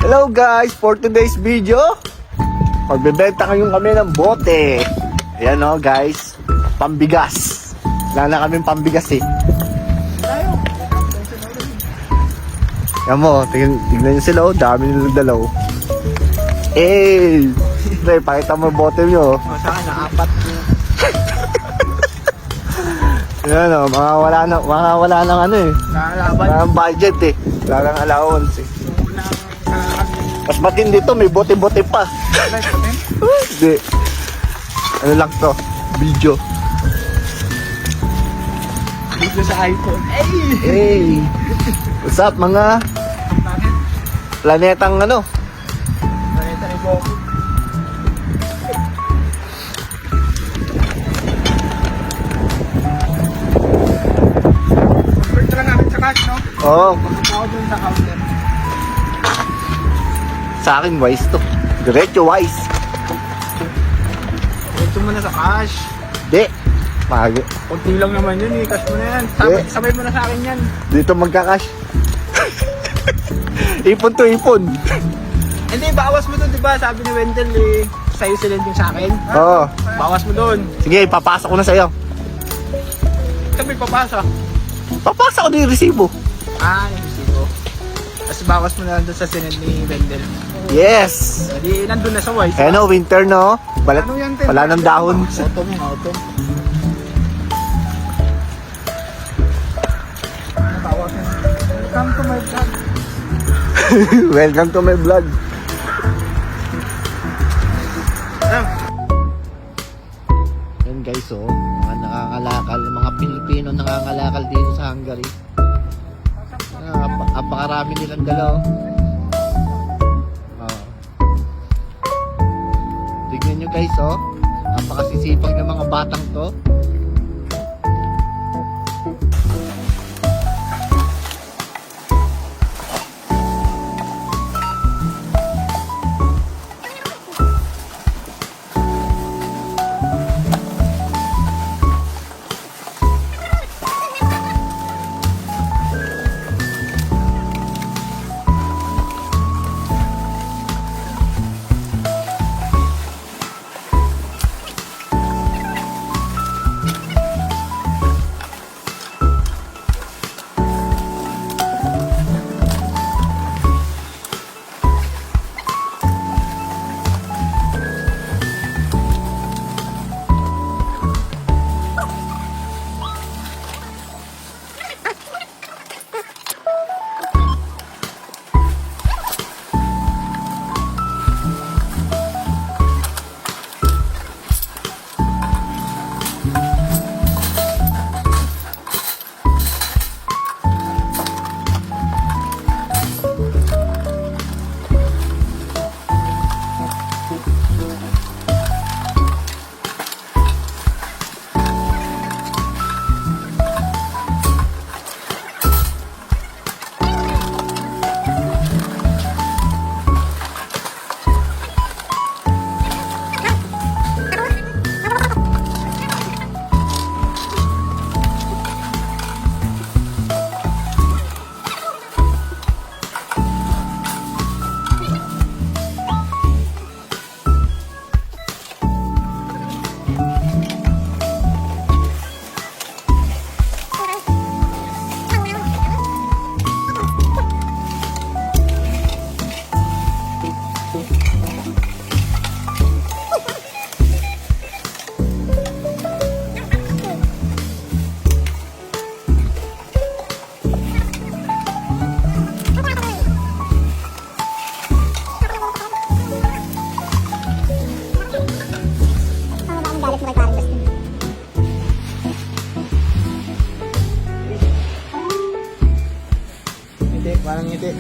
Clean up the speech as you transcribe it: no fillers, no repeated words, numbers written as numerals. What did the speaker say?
Hello guys, for today's video, magbebenta ngayon kami ng bote. Ayan o guys, pambigas. Wala na kaming pambigas eh. Ayan mo, tignan nyo sila o, dami nilang dalaw. Eh, pre, pakita mo yung bote nyo. Sa akin, apat. Ayan o, mga wala ng ano eh. Nakalaban. Wala ng budget eh. Wala ng allowance eh. Mas matindi to, may bote-bote pa. Hindi. Ano lang to? Video. Video sa iPhone. Hey! What's up mga planetang ano? Planeta ni Goku. Convert lang namin sa cash, no? Oo, Ako dun sa counter. sa akin wise to. Diretso wise. Ito mo na sa cash. Di. Pagi. Kunti lang naman yun eh. Cash mo na yan. Sabay mo na sa akin yan. Dito magkakash. Ipon to ipon. Hindi, bawas mo dun, di ba? Sabi ni Wendell eh. Sa'yo sila yung sa akin. Oo. Bawas mo dun. Sige, papasok ko na sa'yo. Sabi papasa. Papasok ko na yung resibo. Yung resibo. Tapos bawas mo na lang dun sa sinend ni Wendell. Yes. Hindi, nandun na sa Wise. Ano, winter no? Balat, Ano yan, Tim? wala ng dahon. Autumn yan, autumn. Bawas yan. Welcome to my vlog. Welcome to my vlog. Yan guys, oh, mga nangangalakal, mga Pilipino nangangalakal dito sa Hungary. Apakarami nilang dalaw. Oh. Tignan nyo guys, oh, napakasisipag ng mga batang to. Parang ngiti.